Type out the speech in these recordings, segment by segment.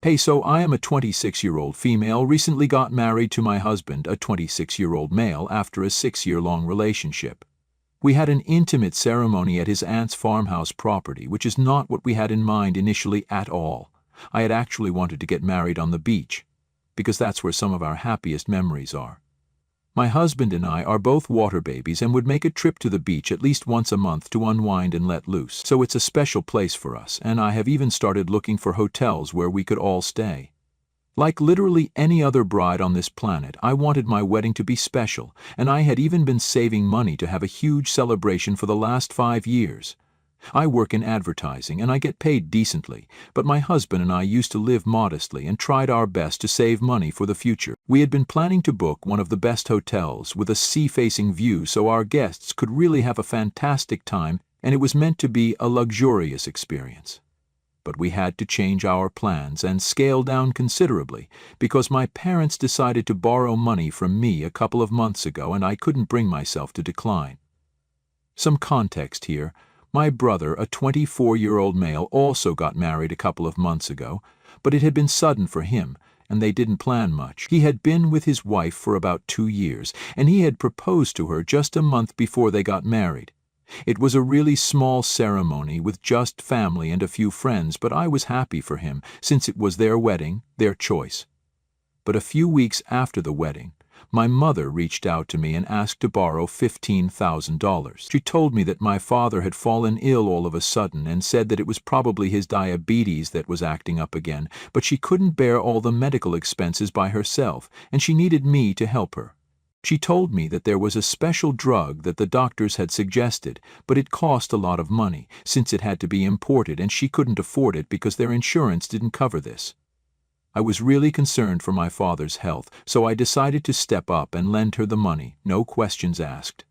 Hey, so I am a 26-year-old female, recently got married to my husband, a 26-year-old male, after a 6-year-long relationship. We had an intimate ceremony at his aunt's farmhouse property, which is not what we had in mind initially at all. I had actually wanted to get married on the beach, because that's where some of our happiest memories are. My husband and I are both water babies and would make a trip to the beach at least once a month to unwind and let loose, so it's a special place for us, and I have even started looking for hotels where we could all stay. Like literally any other bride on this planet, I wanted my wedding to be special, and I had even been saving money to have a huge celebration for the last 5 years. I work in advertising and I get paid decently, but my husband and I used to live modestly and tried our best to save money for the future. We had been planning to book one of the best hotels with a sea-facing view so our guests could really have a fantastic time, and it was meant to be a luxurious experience. But we had to change our plans and scale down considerably because my parents decided to borrow money from me a couple of months ago and I couldn't bring myself to decline. Some context here. My brother, a 24-year-old male, also got married a couple of months ago, but it had been sudden for him, and they didn't plan much. He had been with his wife for about 2 years, and he had proposed to her just a month before they got married. It was a really small ceremony with just family and a few friends, but I was happy for him, since it was their wedding, their choice. But a few weeks after the wedding, my mother reached out to me and asked to borrow $15,000. She told me that my father had fallen ill all of a sudden and said that it was probably his diabetes that was acting up again, but she couldn't bear all the medical expenses by herself, and she needed me to help her. She told me that there was a special drug that the doctors had suggested, but it cost a lot of money, since it had to be imported, and she couldn't afford it because their insurance didn't cover this. I was really concerned for my father's health, so I decided to step up and lend her the money, no questions asked.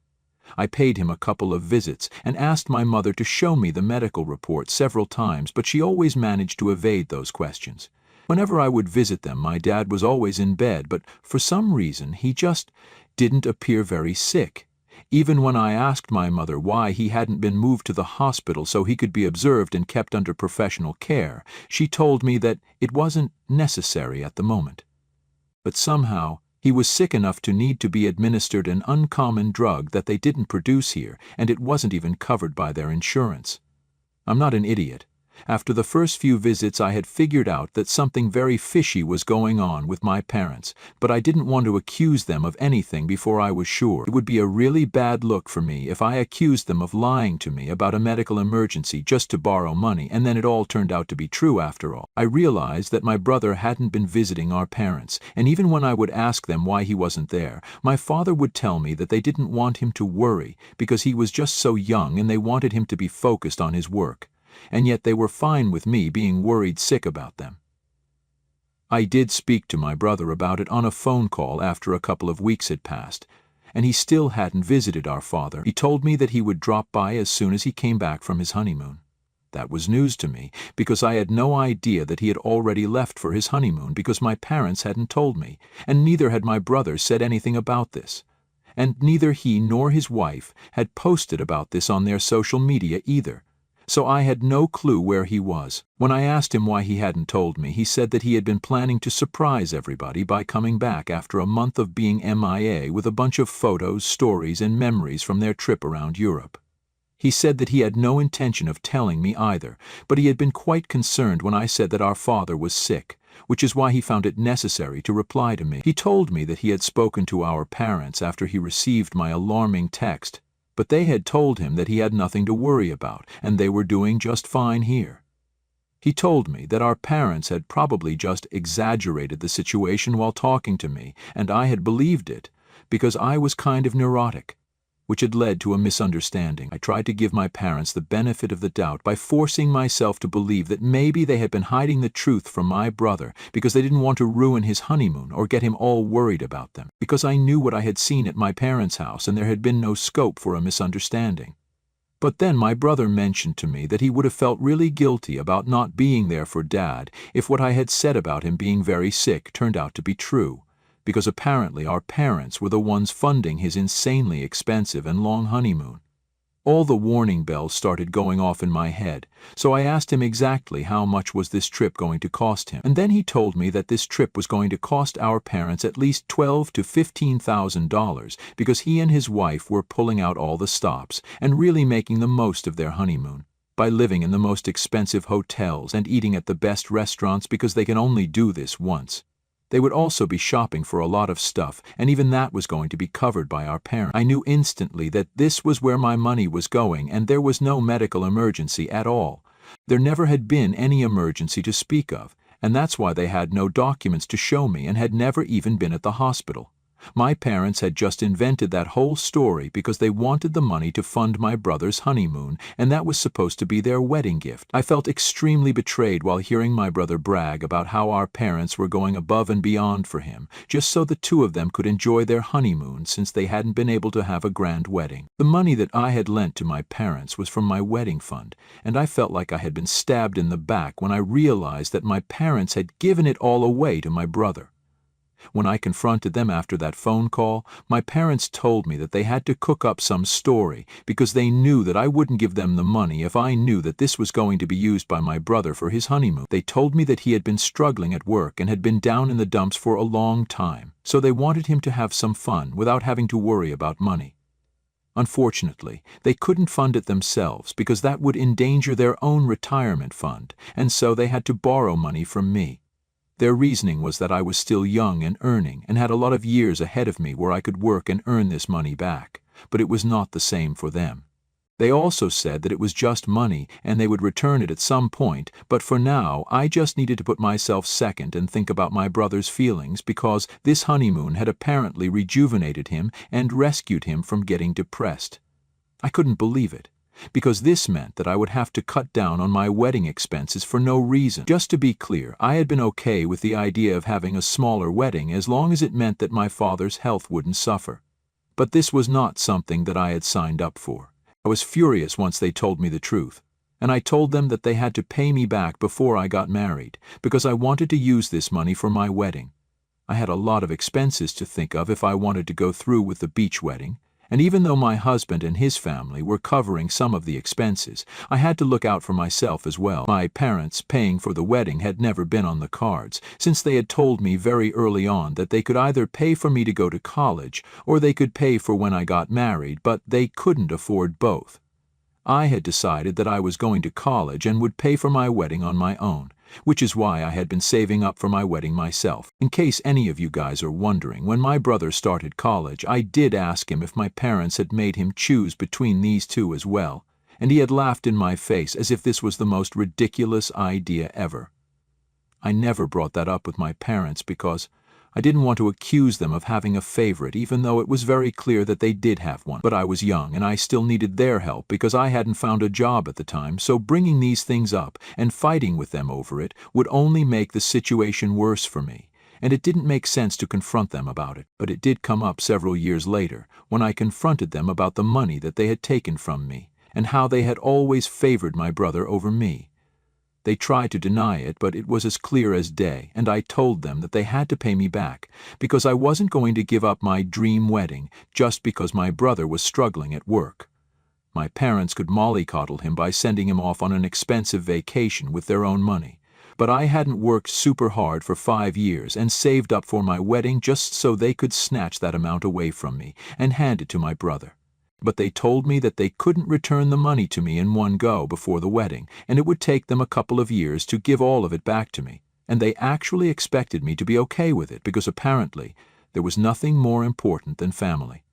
I paid him a couple of visits and asked my mother to show me the medical report several times, but she always managed to evade those questions. Whenever I would visit them, my dad was always in bed, but for some reason he just didn't appear very sick. Even when I asked my mother why he hadn't been moved to the hospital so he could be observed and kept under professional care, she told me that it wasn't necessary at the moment. But somehow, he was sick enough to need to be administered an uncommon drug that they didn't produce here, and it wasn't even covered by their insurance. I'm not an idiot. After the first few visits, I had figured out that something very fishy was going on with my parents, but I didn't want to accuse them of anything before I was sure. It would be a really bad look for me if I accused them of lying to me about a medical emergency just to borrow money, and then it all turned out to be true after all. I realized that my brother hadn't been visiting our parents, and even when I would ask them why he wasn't there, my father would tell me that they didn't want him to worry because he was just so young and they wanted him to be focused on his work. And yet they were fine with me being worried sick about them. I did speak to my brother about it on a phone call after a couple of weeks had passed, and he still hadn't visited our father. He told me that he would drop by as soon as he came back from his honeymoon. That was news to me, because I had no idea that he had already left for his honeymoon because my parents hadn't told me, and neither had my brother said anything about this. And neither he nor his wife had posted about this on their social media either. So I had no clue where he was. When I asked him why he hadn't told me, he said that he had been planning to surprise everybody by coming back after a month of being MIA with a bunch of photos, stories, and memories from their trip around Europe. He said that he had no intention of telling me either, but he had been quite concerned when I said that our father was sick, which is why he found it necessary to reply to me. He told me that he had spoken to our parents after he received my alarming text, but they had told him that he had nothing to worry about, and they were doing just fine here. He told me that our parents had probably just exaggerated the situation while talking to me, and I had believed it, because I was kind of neurotic, which had led to a misunderstanding. I tried to give my parents the benefit of the doubt by forcing myself to believe that maybe they had been hiding the truth from my brother because they didn't want to ruin his honeymoon or get him all worried about them, because I knew what I had seen at my parents' house and there had been no scope for a misunderstanding. But then my brother mentioned to me that he would have felt really guilty about not being there for Dad if what I had said about him being very sick turned out to be true, because apparently our parents were the ones funding his insanely expensive and long honeymoon. All the warning bells started going off in my head, so I asked him exactly how much was this trip going to cost him. And then he told me that this trip was going to cost our parents at least $12,000 to $15,000 because he and his wife were pulling out all the stops and really making the most of their honeymoon by living in the most expensive hotels and eating at the best restaurants because they can only do this once. They would also be shopping for a lot of stuff, and even that was going to be covered by our parents. I knew instantly that this was where my money was going, and there was no medical emergency at all. There never had been any emergency to speak of, and that's why they had no documents to show me and had never even been at the hospital. My parents had just invented that whole story because they wanted the money to fund my brother's honeymoon, and that was supposed to be their wedding gift. I felt extremely betrayed while hearing my brother brag about how our parents were going above and beyond for him, just so the two of them could enjoy their honeymoon since they hadn't been able to have a grand wedding. The money that I had lent to my parents was from my wedding fund, and I felt like I had been stabbed in the back when I realized that my parents had given it all away to my brother. When I confronted them after that phone call, my parents told me that they had to cook up some story because they knew that I wouldn't give them the money if I knew that this was going to be used by my brother for his honeymoon. They told me that he had been struggling at work and had been down in the dumps for a long time, so they wanted him to have some fun without having to worry about money. Unfortunately, they couldn't fund it themselves because that would endanger their own retirement fund, and so they had to borrow money from me. Their reasoning was that I was still young and earning and had a lot of years ahead of me where I could work and earn this money back, but it was not the same for them. They also said that it was just money and they would return it at some point, but for now I just needed to put myself second and think about my brother's feelings because this honeymoon had apparently rejuvenated him and rescued him from getting depressed. I couldn't believe it, because this meant that I would have to cut down on my wedding expenses for no reason. Just to be clear, I had been okay with the idea of having a smaller wedding as long as it meant that my father's health wouldn't suffer. But this was not something that I had signed up for. I was furious once they told me the truth, and I told them that they had to pay me back before I got married because I wanted to use this money for my wedding. I had a lot of expenses to think of if I wanted to go through with the beach wedding, and even though my husband and his family were covering some of the expenses, I had to look out for myself as well. My parents paying for the wedding had never been on the cards, since they had told me very early on that they could either pay for me to go to college or they could pay for when I got married, but they couldn't afford both. I had decided that I was going to college and would pay for my wedding on my own, which is why I had been saving up for my wedding myself. In case any of you guys are wondering, when my brother started college, I did ask him if my parents had made him choose between these two as well, and he had laughed in my face as if this was the most ridiculous idea ever. I never brought that up with my parents because I didn't want to accuse them of having a favorite, even though it was very clear that they did have one. But I was young and I still needed their help because I hadn't found a job at the time, so bringing these things up and fighting with them over it would only make the situation worse for me, and it didn't make sense to confront them about it. But it did come up several years later when I confronted them about the money that they had taken from me and how they had always favored my brother over me. They tried to deny it, but it was as clear as day, and I told them that they had to pay me back because I wasn't going to give up my dream wedding just because my brother was struggling at work. My parents could mollycoddle him by sending him off on an expensive vacation with their own money, but I hadn't worked super hard for 5 years and saved up for my wedding just so they could snatch that amount away from me and hand it to my brother. But they told me that they couldn't return the money to me in one go before the wedding, and it would take them a couple of years to give all of it back to me, and they actually expected me to be okay with it because apparently there was nothing more important than family.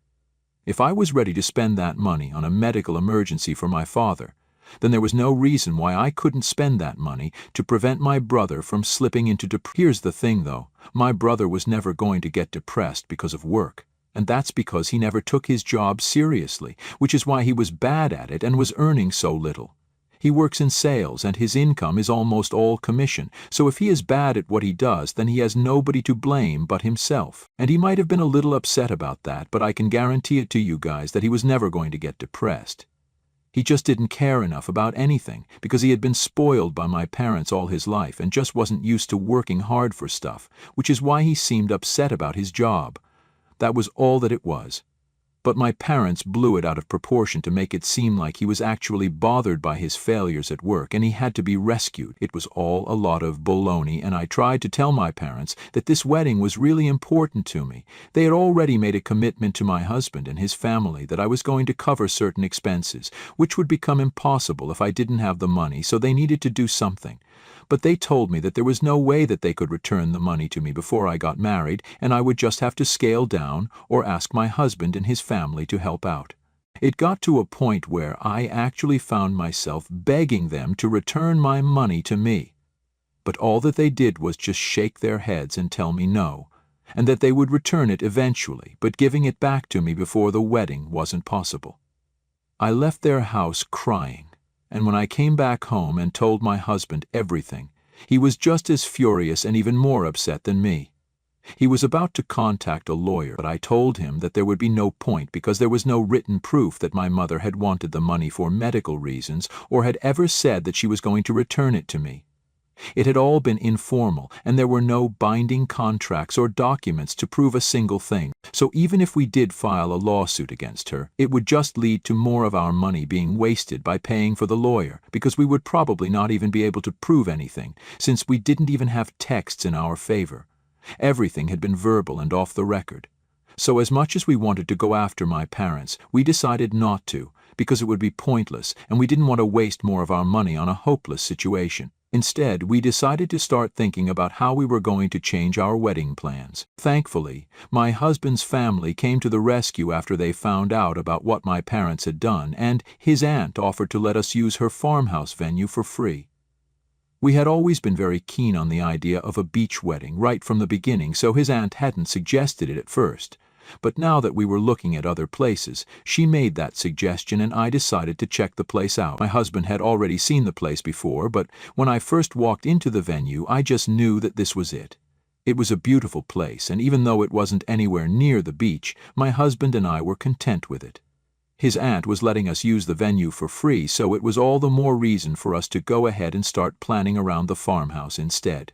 If I was ready to spend that money on a medical emergency for my father, then there was no reason why I couldn't spend that money to prevent my brother from slipping into depression. Here's the thing though, my brother was never going to get depressed because of work. And that's because he never took his job seriously, which is why he was bad at it and was earning so little. He works in sales and his income is almost all commission, so if he is bad at what he does, then he has nobody to blame but himself. And he might have been a little upset about that, but I can guarantee it to you guys that he was never going to get depressed. He just didn't care enough about anything because he had been spoiled by my parents all his life and just wasn't used to working hard for stuff, which is why he seemed upset about his job. That was all that it was. But my parents blew it out of proportion to make it seem like he was actually bothered by his failures at work and he had to be rescued. It was all a lot of baloney, and I tried to tell my parents that this wedding was really important to me. They had already made a commitment to my husband and his family that I was going to cover certain expenses, which would become impossible if I didn't have the money, so they needed to do something. But they told me that there was no way that they could return the money to me before I got married, and I would just have to scale down or ask my husband and his family to help out. It got to a point where I actually found myself begging them to return my money to me. But all that they did was just shake their heads and tell me no, and that they would return it eventually, but giving it back to me before the wedding wasn't possible. I left their house crying. And when I came back home and told my husband everything, he was just as furious and even more upset than me. He was about to contact a lawyer, but I told him that there would be no point because there was no written proof that my mother had wanted the money for medical reasons or had ever said that she was going to return it to me. It had all been informal, and there were no binding contracts or documents to prove a single thing. So even if we did file a lawsuit against her, it would just lead to more of our money being wasted by paying for the lawyer, because we would probably not even be able to prove anything, since we didn't even have texts in our favor. Everything had been verbal and off the record. So as much as we wanted to go after my parents, we decided not to, because it would be pointless, and we didn't want to waste more of our money on a hopeless situation. Instead, we decided to start thinking about how we were going to change our wedding plans. Thankfully, my husband's family came to the rescue after they found out about what my parents had done, and his aunt offered to let us use her farmhouse venue for free. We had always been very keen on the idea of a beach wedding right from the beginning, so his aunt hadn't suggested it at first. But now that we were looking at other places, she made that suggestion and I decided to check the place out. My husband had already seen the place before, but when I first walked into the venue, I just knew that this was it. It was a beautiful place, and even though it wasn't anywhere near the beach, my husband and I were content with it. His aunt was letting us use the venue for free, so it was all the more reason for us to go ahead and start planning around the farmhouse instead.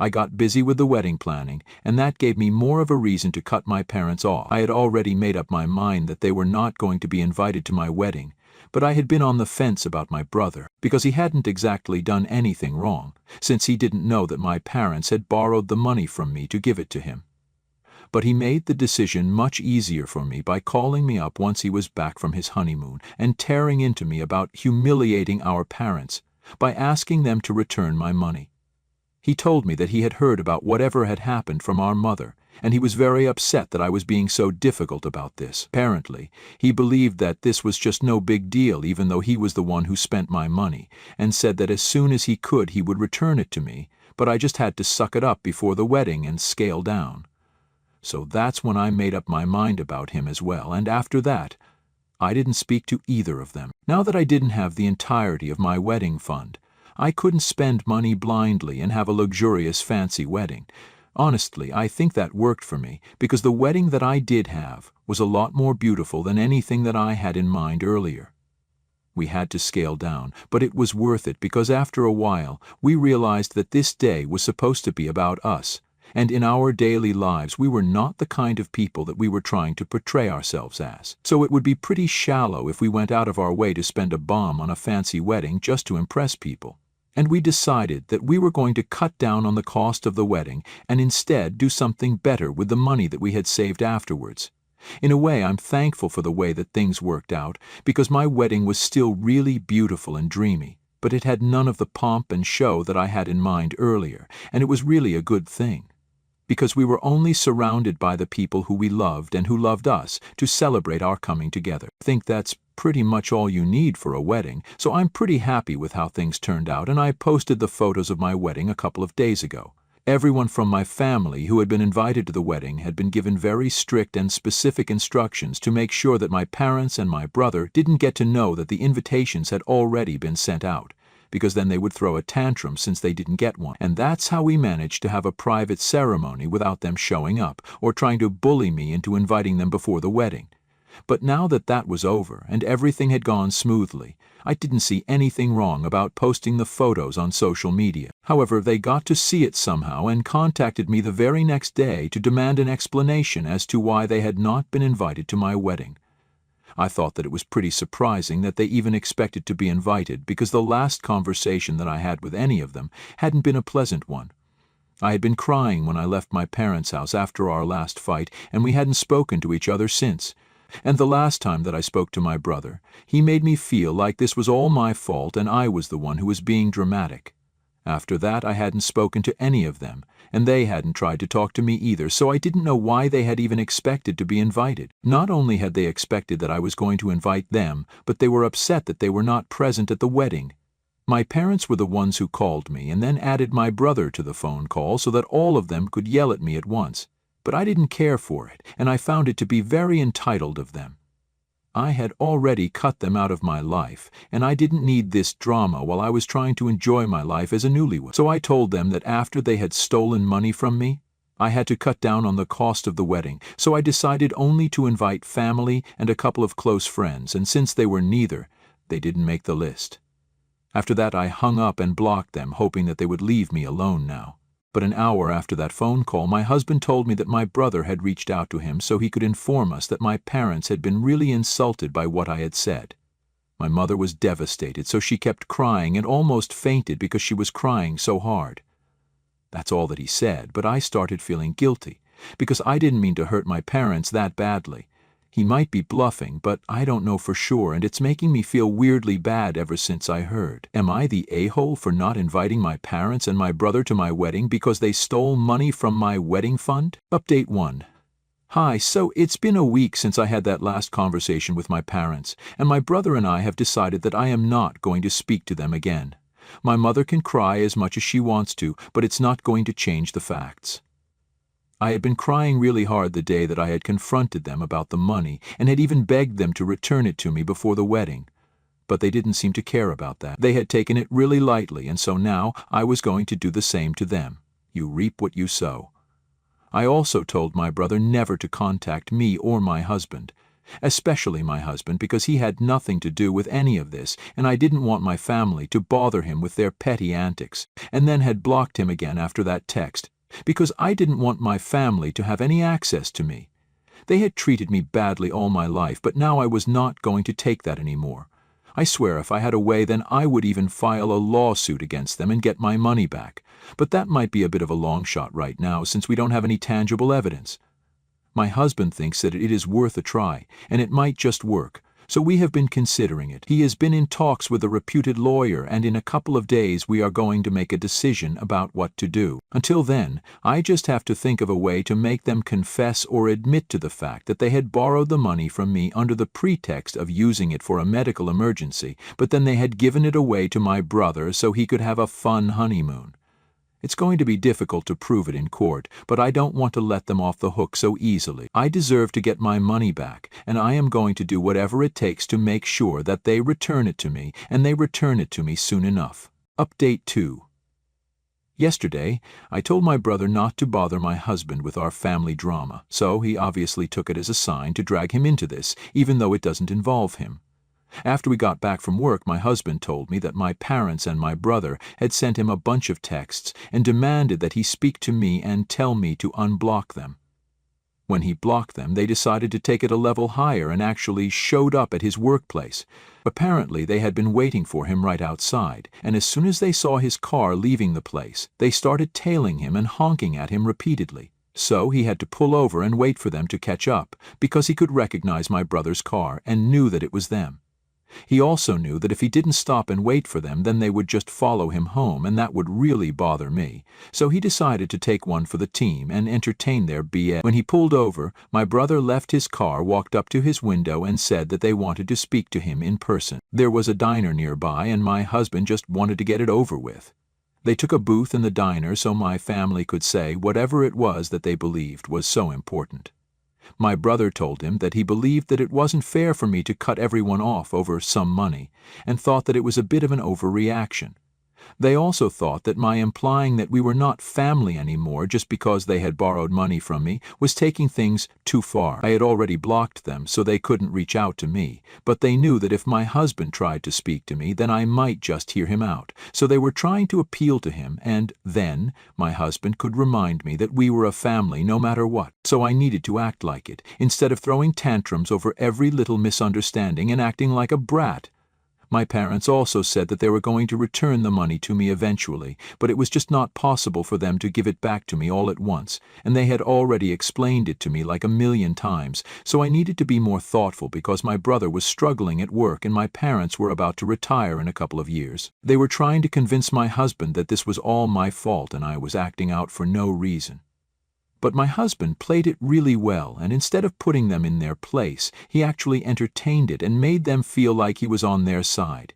I got busy with the wedding planning, and that gave me more of a reason to cut my parents off. I had already made up my mind that they were not going to be invited to my wedding, but I had been on the fence about my brother, because he hadn't exactly done anything wrong, since he didn't know that my parents had borrowed the money from me to give it to him. But he made the decision much easier for me by calling me up once he was back from his honeymoon and tearing into me about humiliating our parents by asking them to return my money. He told me that he had heard about whatever had happened from our mother, and he was very upset that I was being so difficult about this. Apparently, he believed that this was just no big deal even though he was the one who spent my money, and said that as soon as he could he would return it to me, but I just had to suck it up before the wedding and scale down. So that's when I made up my mind about him as well, and after that, I didn't speak to either of them. Now that I didn't have the entirety of my wedding fund, I couldn't spend money blindly and have a luxurious fancy wedding. Honestly, I think that worked for me, because the wedding that I did have was a lot more beautiful than anything that I had in mind earlier. We had to scale down, but it was worth it because after a while we realized that this day was supposed to be about us, and in our daily lives we were not the kind of people that we were trying to portray ourselves as. So it would be pretty shallow if we went out of our way to spend a bomb on a fancy wedding just to impress people. And we decided that we were going to cut down on the cost of the wedding and instead do something better with the money that we had saved afterwards. In a way, I'm thankful for the way that things worked out, because my wedding was still really beautiful and dreamy, but it had none of the pomp and show that I had in mind earlier, and it was really a good thing, because we were only surrounded by the people who we loved and who loved us to celebrate our coming together. I think that's pretty much all you need for a wedding, so I'm pretty happy with how things turned out, and I posted the photos of my wedding a couple of days ago. Everyone from my family who had been invited to the wedding had been given very strict and specific instructions to make sure that my parents and my brother didn't get to know that the invitations had already been sent out, because then they would throw a tantrum since they didn't get one. And that's how we managed to have a private ceremony without them showing up or trying to bully me into inviting them before the wedding. But now that that was over and everything had gone smoothly, I didn't see anything wrong about posting the photos on social media. However, they got to see it somehow and contacted me the very next day to demand an explanation as to why they had not been invited to my wedding. I thought that it was pretty surprising that they even expected to be invited, because the last conversation that I had with any of them hadn't been a pleasant one. I had been crying when I left my parents' house after our last fight, and we hadn't spoken to each other since. And the last time that I spoke to my brother, he made me feel like this was all my fault and I was the one who was being dramatic. After that, I hadn't spoken to any of them, and they hadn't tried to talk to me either, so I didn't know why they had even expected to be invited. Not only had they expected that I was going to invite them, but they were upset that they were not present at the wedding. My parents were the ones who called me and then added my brother to the phone call so that all of them could yell at me at once. But I didn't care for it, and I found it to be very entitled of them. I had already cut them out of my life, and I didn't need this drama while I was trying to enjoy my life as a newlywed. So I told them that after they had stolen money from me, I had to cut down on the cost of the wedding, so I decided only to invite family and a couple of close friends, and since they were neither, they didn't make the list. After that, I hung up and blocked them, hoping that they would leave me alone now. But an hour after that phone call, my husband told me that my brother had reached out to him so he could inform us that my parents had been really insulted by what I had said. My mother was devastated, so she kept crying and almost fainted because she was crying so hard. That's all that he said, but I started feeling guilty, because I didn't mean to hurt my parents that badly. He might be bluffing, but I don't know for sure, and it's making me feel weirdly bad ever since I heard. Am I the a-hole for not inviting my parents and my brother to my wedding because they stole money from my wedding fund? Update 1. Hi, so it's been a week since I had that last conversation with my parents, and my brother and I have decided that I am not going to speak to them again. My mother can cry as much as she wants to, but it's not going to change the facts. I had been crying really hard the day that I had confronted them about the money and had even begged them to return it to me before the wedding. But they didn't seem to care about that. They had taken it really lightly, and so now I was going to do the same to them. You reap what you sow. I also told my brother never to contact me or my husband, especially my husband, because he had nothing to do with any of this, and I didn't want my family to bother him with their petty antics, and then had blocked him again after that text, because I didn't want my family to have any access to me. They had treated me badly all my life, but now I was not going to take that anymore. I swear if I had a way, then I would even file a lawsuit against them and get my money back. But that might be a bit of a long shot right now, since we don't have any tangible evidence. My husband thinks that it is worth a try, and it might just work. So we have been considering it. He has been in talks with a reputed lawyer, and in a couple of days we are going to make a decision about what to do. Until then, I just have to think of a way to make them confess or admit to the fact that they had borrowed the money from me under the pretext of using it for a medical emergency, but then they had given it away to my brother so he could have a fun honeymoon. It's going to be difficult to prove it in court, but I don't want to let them off the hook so easily. I deserve to get my money back, and I am going to do whatever it takes to make sure that they return it to me, and they return it to me soon enough. Update 2. Yesterday, I told my brother not to bother my husband with our family drama, so he obviously took it as a sign to drag him into this, even though it doesn't involve him. After we got back from work, my husband told me that my parents and my brother had sent him a bunch of texts and demanded that he speak to me and tell me to unblock them. When he blocked them, they decided to take it a level higher and actually showed up at his workplace. Apparently, they had been waiting for him right outside, and as soon as they saw his car leaving the place, they started tailing him and honking at him repeatedly. So he had to pull over and wait for them to catch up, because he could recognize my brother's car and knew that it was them. He also knew that if he didn't stop and wait for them, then they would just follow him home, and that would really bother me. So he decided to take one for the team and entertain their BS. When he pulled over, my brother left his car, walked up to his window, and said that they wanted to speak to him in person. There was a diner nearby, and my husband just wanted to get it over with. They took a booth in the diner so my family could say whatever it was that they believed was so important. My brother told him that he believed that it wasn't fair for me to cut everyone off over some money, and thought that it was a bit of an overreaction. They also thought that my implying that we were not family anymore just because they had borrowed money from me was taking things too far. I had already blocked them so they couldn't reach out to me, but they knew that if my husband tried to speak to me, then I might just hear him out. So they were trying to appeal to him, and then my husband could remind me that we were a family no matter what. So I needed to act like it, instead of throwing tantrums over every little misunderstanding and acting like a brat. My parents also said that they were going to return the money to me eventually, but it was just not possible for them to give it back to me all at once, and they had already explained it to me like 1,000,000 times, so I needed to be more thoughtful because my brother was struggling at work and my parents were about to retire in a couple of years. They were trying to convince my husband that this was all my fault and I was acting out for no reason. But my husband played it really well, and instead of putting them in their place, he actually entertained it and made them feel like he was on their side.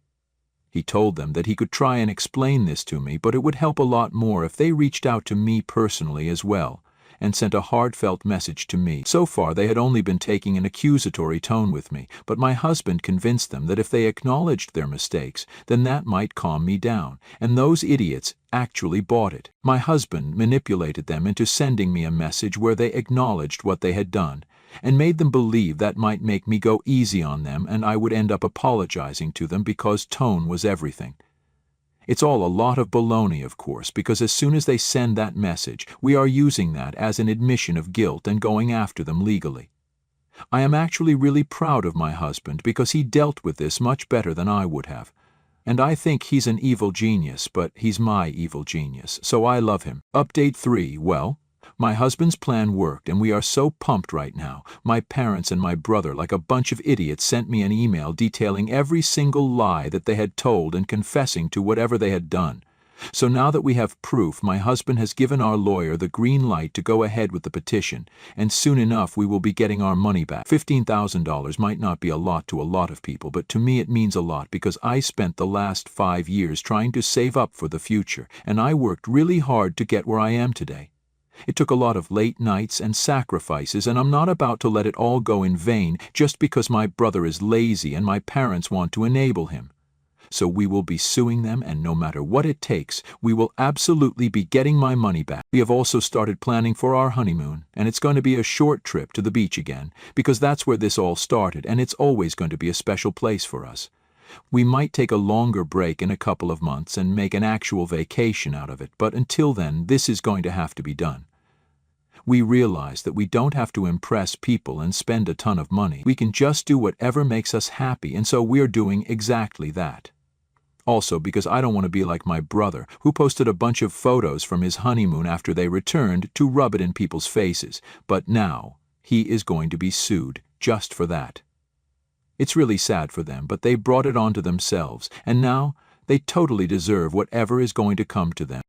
He told them that he could try and explain this to me, but it would help a lot more if they reached out to me personally as well, and sent a heartfelt message to me. So far they had only been taking an accusatory tone with me, but my husband convinced them that if they acknowledged their mistakes, then that might calm me down, and those idiots actually bought it. My husband manipulated them into sending me a message where they acknowledged what they had done, and made them believe that might make me go easy on them and I would end up apologizing to them because tone was everything. It's all a lot of baloney, of course, because as soon as they send that message, we are using that as an admission of guilt and going after them legally. I am actually really proud of my husband because he dealt with this much better than I would have. And I think he's an evil genius, but he's my evil genius, so I love him. Update 3, well, my husband's plan worked and we are so pumped right now. My parents and my brother, like a bunch of idiots, sent me an email detailing every single lie that they had told and confessing to whatever they had done. So now that we have proof, my husband has given our lawyer the green light to go ahead with the petition, and soon enough we will be getting our money back. $15,000 might not be a lot to a lot of people, but to me it means a lot because I spent the last 5 years trying to save up for the future, and I worked really hard to get where I am today. It took a lot of late nights and sacrifices, and I'm not about to let it all go in vain just because my brother is lazy and my parents want to enable him. So we will be suing them, and no matter what it takes, we will absolutely be getting my money back. We have also started planning for our honeymoon, and it's going to be a short trip to the beach again, because that's where this all started, and it's always going to be a special place for us. We might take a longer break in a couple of months and make an actual vacation out of it, but until then, this is going to have to be done. We realize that we don't have to impress people and spend a ton of money. We can just do whatever makes us happy, and so we're doing exactly that. Also, because I don't want to be like my brother, who posted a bunch of photos from his honeymoon after they returned to rub it in people's faces, but now he is going to be sued just for that. It's really sad for them, but they brought it onto themselves, and now they totally deserve whatever is going to come to them.